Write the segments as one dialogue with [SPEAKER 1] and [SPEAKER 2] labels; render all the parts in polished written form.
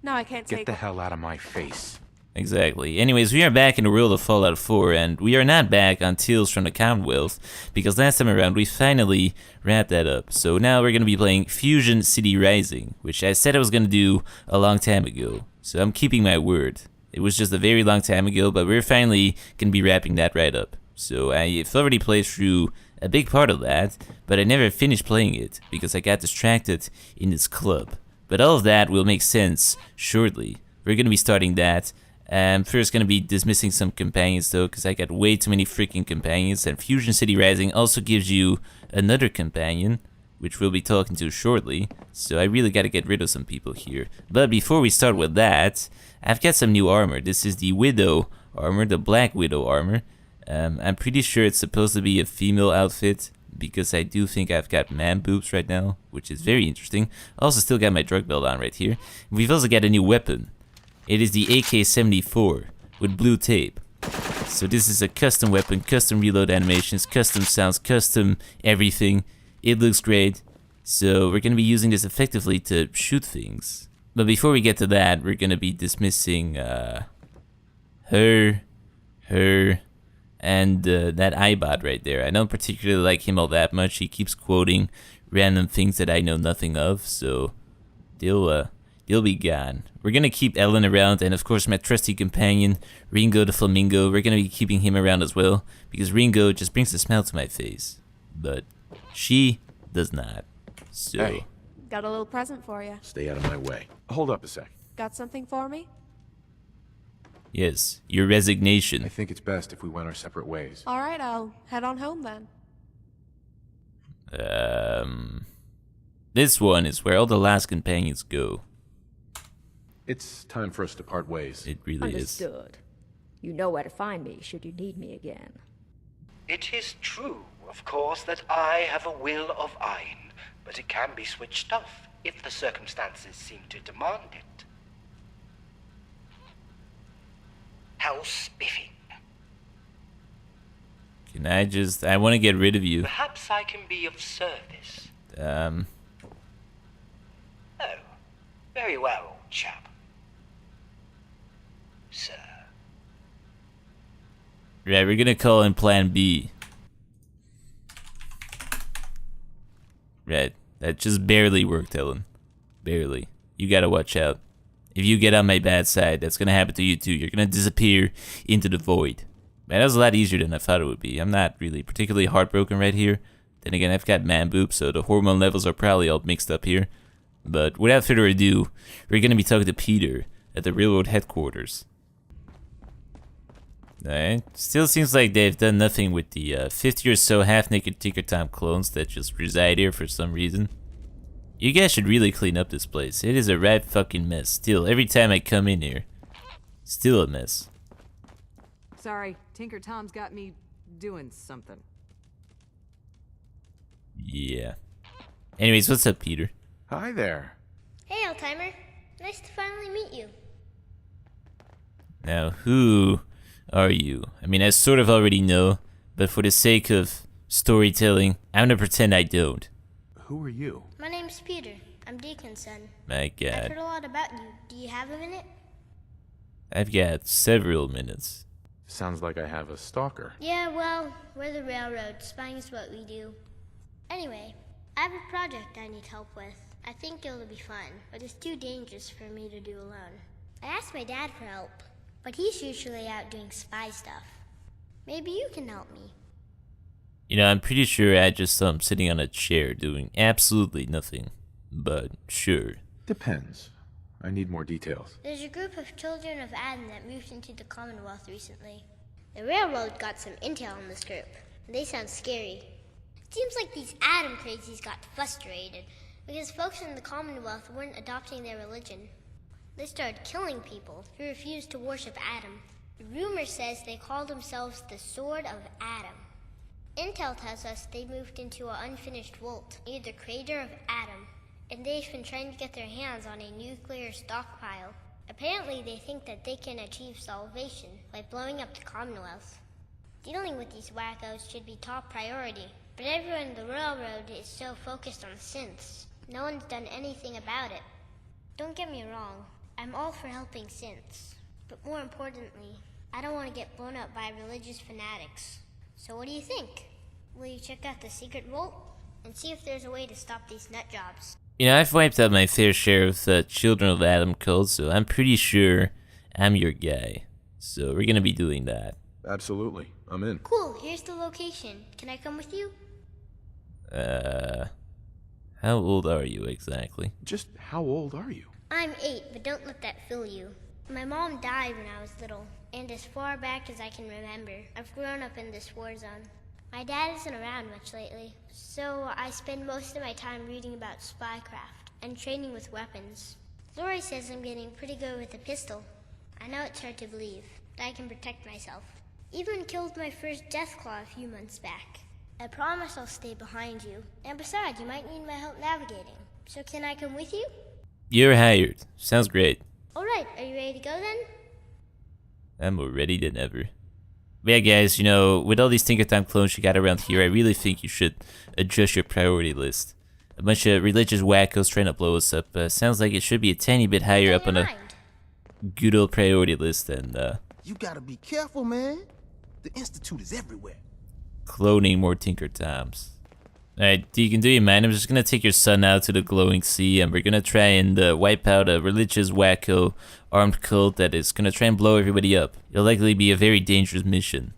[SPEAKER 1] No, I can't take
[SPEAKER 2] Get the hell out of my face.
[SPEAKER 3] Exactly. Anyways, we are back in the world of Fallout 4, and we are not back on Tales from the Commonwealth, because last time around we finally wrapped that up. So now we're going to be playing Fusion City Rising, which I said I was going to do a long time ago. So I'm keeping my word. It was just a very long time ago, but we're finally going to be wrapping that right up. So I've already played through a big part of that, but I never finished playing it, because I got distracted in this club. But all of that will make sense shortly. We're going to be starting that. I'm first gonna be dismissing some companions though, because I got way too many freaking companions, and Fusion City Rising also gives you another companion, which we'll be talking to shortly, so I really gotta get rid of some people here. But before we start with that, I've got some new armor. This is the Widow armor, the Black Widow armor. I'm pretty sure it's supposed to be a female outfit, because I do think I've got man boobs right now, which is very interesting. Also still got my drug belt on right here. We've also got a new weapon. It is the AK-74 with blue tape. So this is a custom weapon, custom reload animations, custom sounds, custom everything. It looks great. So we're going to be using this effectively to shoot things. But before we get to that, we're going to be dismissing her, and that iBot right there. I don't particularly like him all that much. He keeps quoting random things that I know nothing of, so they'll be gone. We're gonna keep Ellen around, and of course my trusty companion, Ringo the flamingo. We're gonna be keeping him around as well, because Ringo just brings a smile to my face, but she does not. So,
[SPEAKER 2] Hey.
[SPEAKER 1] Got a little present for you.
[SPEAKER 2] Stay out of my way. Hold up a sec.
[SPEAKER 1] Got something for me?
[SPEAKER 3] yes, your resignation.
[SPEAKER 2] I think it's best if we went our separate ways.
[SPEAKER 1] All right, I'll head on home then.
[SPEAKER 3] This one is where all the last companions go.
[SPEAKER 2] It's time for us to part ways.
[SPEAKER 3] It really is.
[SPEAKER 4] Understood. You know where to find me should you need me again.
[SPEAKER 5] It is true, of course, that I have a will of iron, but it can be switched off if the circumstances seem to demand it. How spiffing.
[SPEAKER 3] Can I want to get rid of you.
[SPEAKER 5] Perhaps I can be of service.
[SPEAKER 3] Um,
[SPEAKER 5] Oh, very well, old chap. Sir.
[SPEAKER 3] right, we're gonna call in Plan B. Right, that just barely worked, Ellen. Barely. You gotta watch out. If you get on my bad side, that's gonna happen to you too. You're gonna disappear into the void. Man, that was a lot easier than I thought it would be. I'm not really particularly heartbroken right here. Then again, I've got man boobs, so the hormone levels are probably all mixed up here. But without further ado, we're gonna be talking to Peter at the railroad headquarters. Alright, still seems like they've done nothing with the 50 or so half-naked Tinker Tom clones that just reside here for some reason. You guys should really clean up this place. It is a right fucking mess. Still, every time I come in here, still a mess.
[SPEAKER 6] Sorry, Tinker Tom's got me doing something.
[SPEAKER 3] Yeah. Anyways, what's up, Peter?
[SPEAKER 2] Hi there.
[SPEAKER 7] Hey, Oldtimer. Nice to finally meet you.
[SPEAKER 3] Now, who are you? I mean, I sort of already know, but for the sake of storytelling, I'm gonna pretend I don't.
[SPEAKER 2] Who are you?
[SPEAKER 7] My name's Peter. I'm Deacon's son.
[SPEAKER 3] My
[SPEAKER 7] I've
[SPEAKER 3] god.
[SPEAKER 7] heard a lot about you. Do you have a minute?
[SPEAKER 3] I've got several minutes.
[SPEAKER 2] Sounds like I have a stalker.
[SPEAKER 7] Yeah, well, we're the railroad. Spying is what we do. Anyway, I have a project I need help with. I think it'll be fun, but it's too dangerous for me to do alone. I asked my dad for help, but he's usually out doing spy stuff. Maybe you can help me.
[SPEAKER 3] You know, I'm pretty sure I just saw him sitting on a chair doing absolutely nothing. But sure.
[SPEAKER 2] Depends. I need more details.
[SPEAKER 7] There's a group of children of Adam that moved into the Commonwealth recently. The railroad got some intel on this group, and they sound scary. It seems like these Adam crazies got frustrated because folks in the Commonwealth weren't adopting their religion. They started killing people who refused to worship Adam. The rumor says they call themselves the Sword of Adam. Intel tells us they moved into an unfinished vault near the crater of Adam, and they've been trying to get their hands on a nuclear stockpile. Apparently they think that they can achieve salvation by blowing up the Commonwealth. Dealing with these wackos should be top priority, but everyone in the railroad is so focused on synths. No one's done anything about it. Don't get me wrong, I'm all for helping synths, but more importantly, I don't want to get blown up by religious fanatics. So what do you think? Will you check out the secret vault and see if there's a way to stop these nut jobs?
[SPEAKER 3] You know, I've wiped out my fair share of Children of Adam cults, so I'm pretty sure I'm your guy. So we're gonna be doing that.
[SPEAKER 2] Absolutely. I'm in.
[SPEAKER 7] Cool, here's the location. Can I come with you?
[SPEAKER 3] How old are you exactly?
[SPEAKER 2] Just how old are you?
[SPEAKER 7] I'm 8, but don't let that fool you. My mom died when I was little, and as far back as I can remember, I've grown up in this war zone. My dad isn't around much lately, so I spend most of my time reading about spycraft and training with weapons. Lori says I'm getting pretty good with a pistol. I know it's hard to believe, but I can protect myself. Even killed my first Deathclaw a few months back. I promise I'll stay behind you. And besides, you might need my help navigating. So can I come with you?
[SPEAKER 3] You're hired. Sounds great.
[SPEAKER 7] Alright, are you ready to go then?
[SPEAKER 3] I'm more ready than ever. But yeah, guys, you know, with all these Tinker Time clones you got around here, I really think you should adjust your priority list. A bunch of religious wackos trying to blow us up. Sounds like it should be a tiny bit higher up on a good old priority list than
[SPEAKER 8] You gotta be careful, man. The Institute is everywhere.
[SPEAKER 3] cloning more Tinker Toms. Alright, Deacon, do you mind? I'm just gonna take your son out to the glowing sea, and we're gonna try and wipe out a religious wacko armed cult that is gonna try and blow everybody up. It'll likely be a very dangerous mission.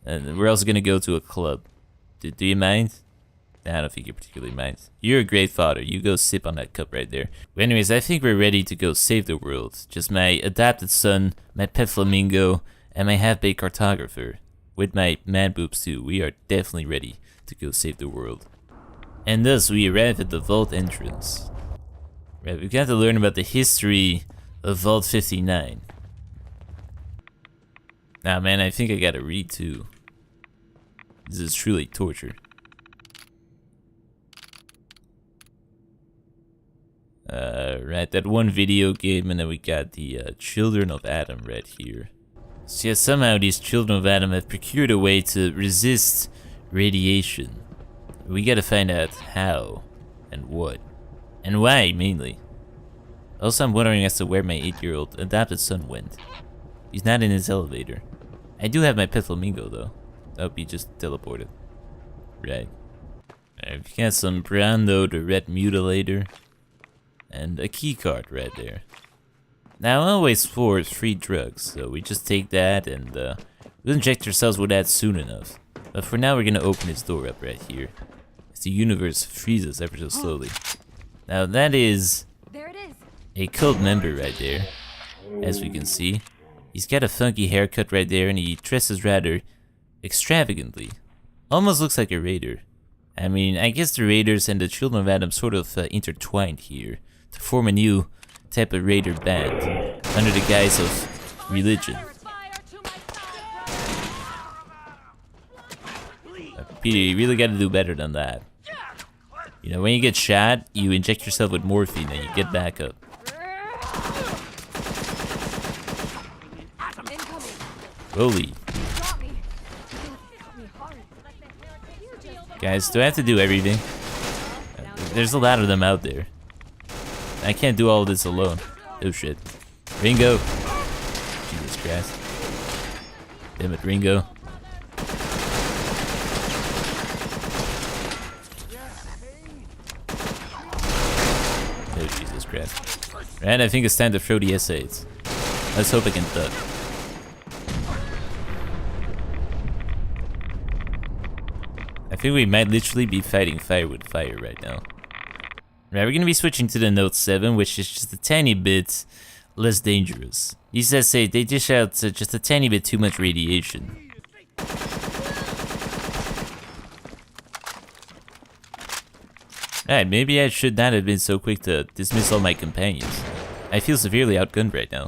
[SPEAKER 3] And we're also gonna go to a club. Do you mind? Nah, I don't think you particularly mind. You're a great father. You go sip on that cup right there. But anyways, I think we're ready to go save the world. Just my adopted son, my pet flamingo, and my half-baked cartographer. With my man boobs too. We are definitely ready to go save the world. And thus we arrive at the vault entrance. Right, we've got to learn about the history of Vault 59. Nah, man, I think I gotta read too. This is truly torture. Right, that one video game, and then we got the Children of Adam right here. So yeah, somehow these Children of Adam have procured a way to resist radiation. We gotta find out how, and what, and why, mainly. Also, I'm wondering as to where my 8-year-old adopted son went. He's not in his elevator. I do have my pet flamingo, though. That would be just teleported. Right. I've got some Brando, the red mutilator, and a key card right there. Now, always for free drugs, so we just take that and we'll inject ourselves with that soon enough. But for now, we're gonna open this door up right here, as the universe freezes ever so slowly. Now, that is
[SPEAKER 6] There it is.
[SPEAKER 3] a cult member right there, as we can see. He's got a funky haircut right there, and he dresses rather extravagantly. Almost looks like a raider. I mean, I guess the raiders and the Children of Adam sort of intertwined here to form a new type of raider band under the guise of religion. Peter, you really gotta do better than that. You know, when you get shot, you inject yourself with morphine and you get back up. Holy. Guys, do I have to do everything? There's a lot of them out there. I can't do all of this alone. Oh shit. Ringo. Jesus Christ. Damn it, Ringo. Oh Jesus Christ. Right, I think it's time to throw the asXas. Let's hope I can duck. I think we might literally be fighting fire with fire right now. Right, we're gonna be switching to the Note 7, which is just a tiny bit less dangerous. These asXas, they dish out just a tiny bit too much radiation. Right, maybe I should not have been so quick to dismiss all my companions. I feel severely outgunned right now.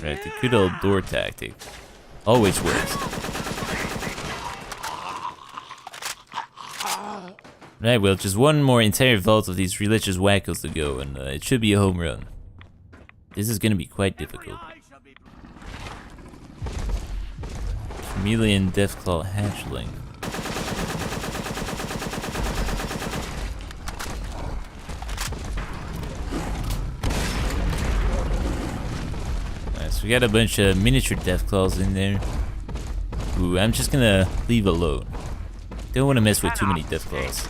[SPEAKER 3] Right, the good old door tactic always works. Right, well, just one more entire vault of these religious wackos to go, and it should be a home run. This is gonna be quite difficult. Chameleon Deathclaw Hatchling. So we got a bunch of miniature Deathclaws in there. Ooh, I'm just gonna leave alone. Don't want to mess with too many Deathclaws.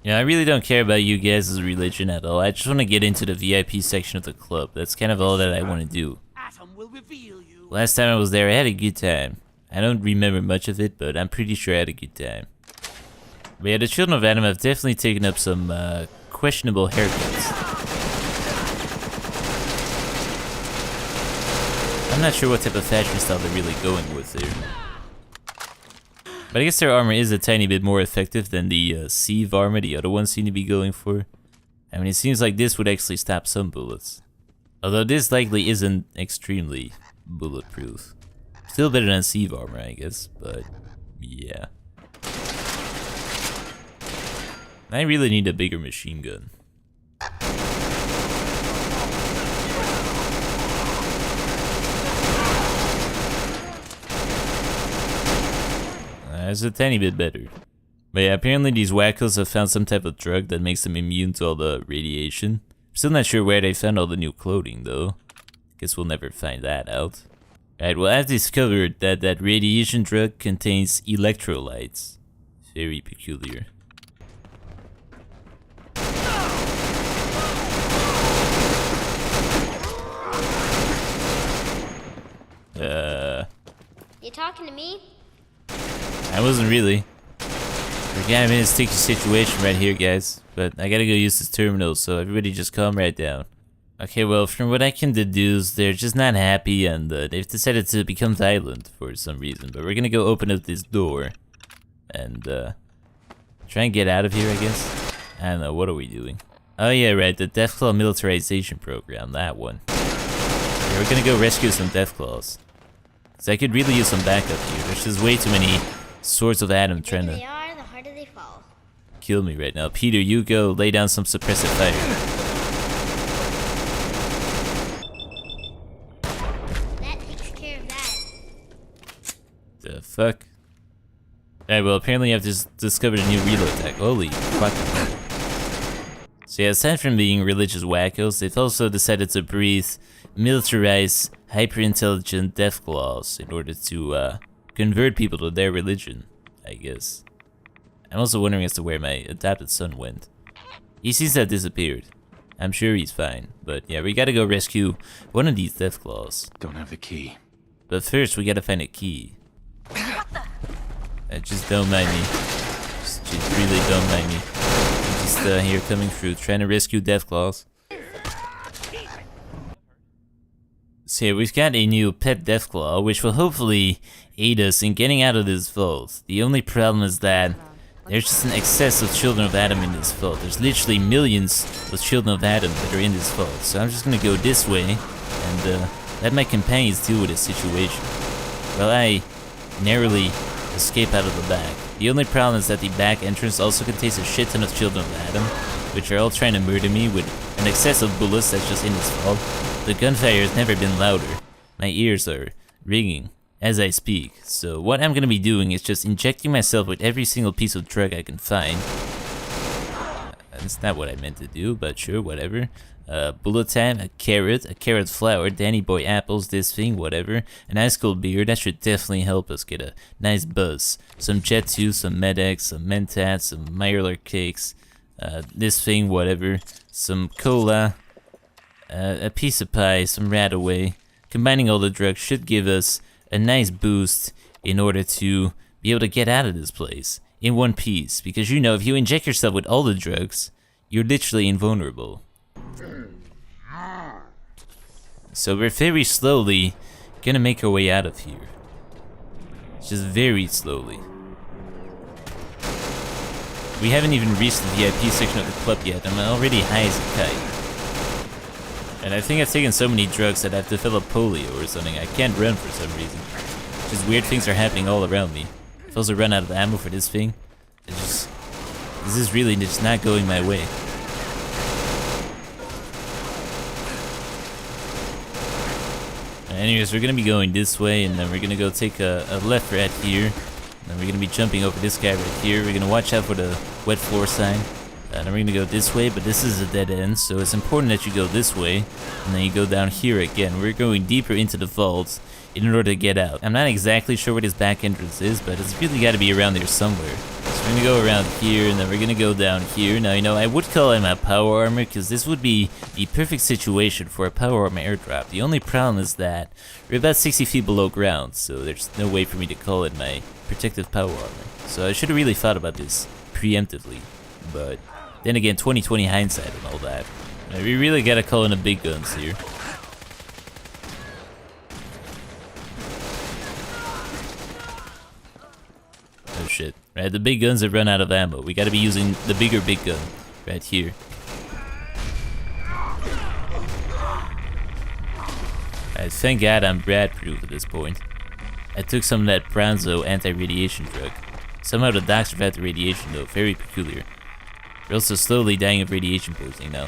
[SPEAKER 3] Yeah, I really don't care about you guys' religion at all. I just want to get into the VIP section of the club. That's kind of all that I want to do. Last time I was there, I had a good time. I don't remember much of it, but I'm pretty sure I had a good time. But yeah, the Children of Adam have definitely taken up some questionable haircuts. I'm not sure what type of fashion style they're really going with there. But I guess their armor is a tiny bit more effective than the sieve armor the other ones seem to be going for. I mean, it seems like this would actually stop some bullets. Although this likely isn't extremely bulletproof. Still better than sieve armor, I guess, but yeah. I really need a bigger machine gun. It's a tiny bit better. But yeah, apparently these wackos have found some type of drug that makes them immune to all the radiation. Still not sure where they found all the new clothing though. Guess we'll never find that out. Alright, well, I've discovered that that radiation drug contains electrolytes. Very peculiar.
[SPEAKER 7] You talking to me?
[SPEAKER 3] I wasn't really. We're kind of in a sticky situation right here, guys. But I gotta go use this terminal, so everybody just calm right down. Okay, well, from what I can deduce, they're just not happy and they've decided to become violent for some reason. But we're gonna go open up this door and try and get out of here, I guess. I don't know, what are we doing? Oh yeah, right, the Deathclaw militarization program, that one. Yeah, we're gonna go rescue some Deathclaws. So I could really use some backup here. There's just way too many swords of Adam trying to
[SPEAKER 7] The bigger they are, the harder they fall.
[SPEAKER 3] kill me right now. Peter, you go lay down some suppressive fire.
[SPEAKER 7] That takes care of that.
[SPEAKER 3] The fuck? Alright, well, apparently I've just discovered a new reload tech. Holy fuck. So yeah, aside from being religious wackos, they've also decided to breathe militarized, hyper-intelligent Deathclaws in order to convert people to their religion, I guess. I'm also wondering as to where my adopted son went. He seems to have disappeared. I'm sure he's fine, but yeah, we gotta go rescue one of these Deathclaws.
[SPEAKER 2] Don't have the key.
[SPEAKER 3] But first, we gotta find a key. Just don't mind me. Just really don't mind me. I'm just here coming through, trying to rescue Deathclaws. So yeah, we've got a new pet Deathclaw, which will hopefully aid us in getting out of this vault. The only problem is that there's just an excess of Children of Adam in this vault. There's literally millions of Children of Adam that are in this vault. So I'm just gonna go this way and let my companions deal with this situation. While I narrowly escape out of the back. The only problem is that the back entrance also contains a shit ton of Children of Adam, which are all trying to murder me with an excess of bullets that's just in this vault. The gunfire has never been louder. My ears are ringing as I speak. So what I'm gonna be doing is just injecting myself with every single piece of drug I can find. That's not what I meant to do, but sure, whatever. Bullet time, a carrot flower, Danny Boy apples, this thing, whatever. An ice cold beer, that should definitely help us get a nice buzz. Some Jet 2, some Medex, some Mentat, some Mirelurk cakes. This thing, whatever. Some cola. A piece of pie, some Radaway. Combining all the drugs should give us a nice boost in order to be able to get out of this place in one piece. Because you know, if you inject yourself with all the drugs, you're literally invulnerable. So we're very slowly gonna make our way out of here. Just very slowly. We haven't even reached the VIP section of the club yet, I'm already high as a kite. And I think I've taken so many drugs that I've developed polio or something. I can't run for some reason. Just weird things are happening all around me. I've also run out of ammo for this thing. This is really just not going my way. Anyways, we're gonna be going this way, and then we're gonna go take a left right here. And then we're gonna be jumping over this guy right here. We're gonna watch out for the wet floor sign. And then we're gonna go this way, but this is a dead end, so it's important that you go this way. And then you go down here again. We're going deeper into the vault in order to get out. I'm not exactly sure where this back entrance is, but it's really gotta be around there somewhere. So we're gonna go around here, and then we're gonna go down here. Now, you know, I would call it my power armor, because this would be the perfect situation for a power armor airdrop. The only problem is that we're about 60 feet below ground, so there's no way for me to call it my protective power armor. So I should have really thought about this preemptively, but then again, 20/20 hindsight and all that. We really gotta call in the big guns here. Oh shit. Right, the big guns have run out of ammo. We gotta be using the bigger big gun right here. Alright, thank God I'm Brad proof at this point. I took some of that Bronzo anti-radiation drug. Somehow the doc survived the radiation though, very peculiar. We're also slowly dying of radiation poisoning now.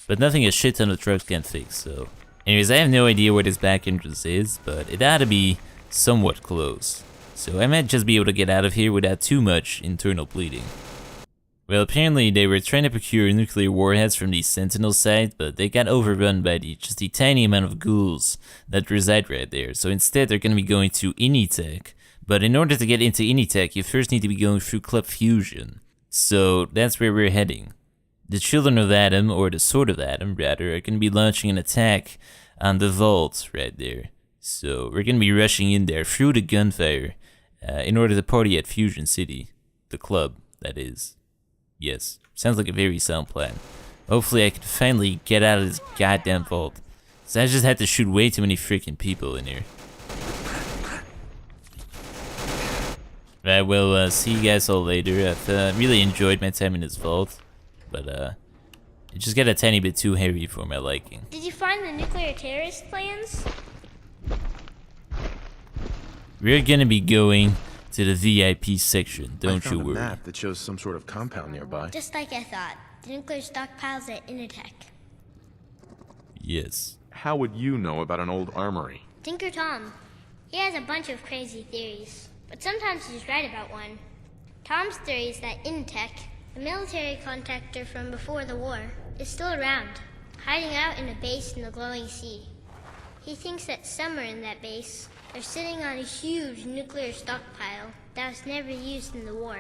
[SPEAKER 3] But nothing a shit ton of drugs can fix, so... Anyways, I have no idea where this back entrance is, but it ought to be somewhat close. So I might just be able to get out of here without too much internal bleeding. Well, apparently they were trying to procure nuclear warheads from the Sentinel site, but they got overrun by just the tiny amount of ghouls that reside right there. So instead they're going to be going to Initech. But in order to get into Initech, you first need to be going through Club Fusion. So that's where we're heading. The Children of Adam, or the Sword of Adam rather, are going to be launching an attack on the vault right there. So we're going to be rushing in there through the gunfire in order to party at Fusion City. The club, that is. Yes, sounds like a very sound plan. Hopefully I can finally get out of this goddamn vault. So I just had to shoot way too many freaking people in here. Right, well, see you guys all later. I've really enjoyed my time in this vault, but it just got a tiny bit too heavy for my liking.
[SPEAKER 7] Did you find the nuclear terrorist plans?
[SPEAKER 3] We're gonna be going to the VIP section, don't you
[SPEAKER 2] I found
[SPEAKER 3] worry.
[SPEAKER 2] a map that shows some sort of compound nearby.
[SPEAKER 7] Just like I thought. The nuclear stockpiles at Initech.
[SPEAKER 3] Yes.
[SPEAKER 2] How would you know about an old armory?
[SPEAKER 7] Tinker Tom. He has a bunch of crazy theories, but sometimes he's right about one. Tom's theory is that Initech, a military contractor from before the war, is still around, hiding out in a base in the glowing sea. He thinks that somewhere in that base, they're sitting on a huge nuclear stockpile that was never used in the war.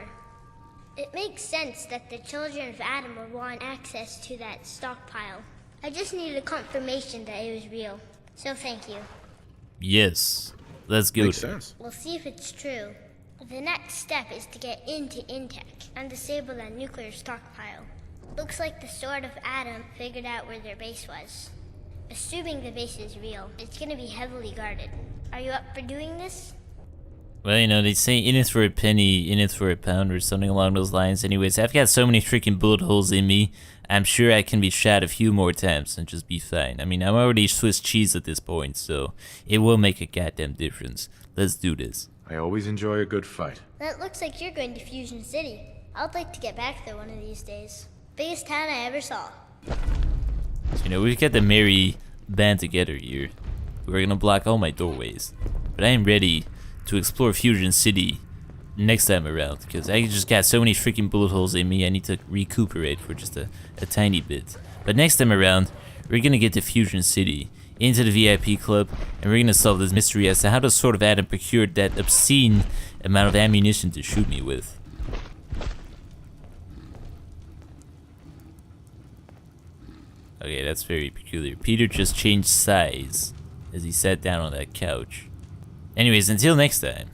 [SPEAKER 7] It makes sense that the Children of Adam would want access to that stockpile. I just needed a confirmation that it was real, so thank you.
[SPEAKER 3] Yes. Let's go.
[SPEAKER 2] Makes
[SPEAKER 3] there.
[SPEAKER 2] sense.
[SPEAKER 7] We'll see if it's true. The next step is to get into Intech and disable that nuclear stockpile. Looks like the Sword of Adam figured out where their base was. Assuming the base is real, it's gonna be heavily guarded. Are you up for doing this?
[SPEAKER 3] Well, you know, they say in it for a penny, in it for a pound, or something along those lines. Anyways, I've got so many freaking bullet holes in me, I'm sure I can be shot a few more times and just be fine. I mean, I'm already Swiss cheese at this point, so it will make a goddamn difference. Let's do this.
[SPEAKER 2] I always enjoy a good fight.
[SPEAKER 7] That looks like you're going to Fusion City. I'd like to get back there one of these days. Biggest town I ever saw.
[SPEAKER 3] So, you know, we've got the merry band together here. We're gonna block all my doorways. But I am ready to explore Fusion City next time around, because I just got so many freaking bullet holes in me, I need to recuperate for just a tiny bit. But next time around, we're gonna get to Fusion City, into the VIP club, and we're gonna solve this mystery as to how the Sword of Adam procured that obscene amount of ammunition to shoot me with. Okay, that's very peculiar. Peter just changed size as he sat down on that couch. Anyways, until next time.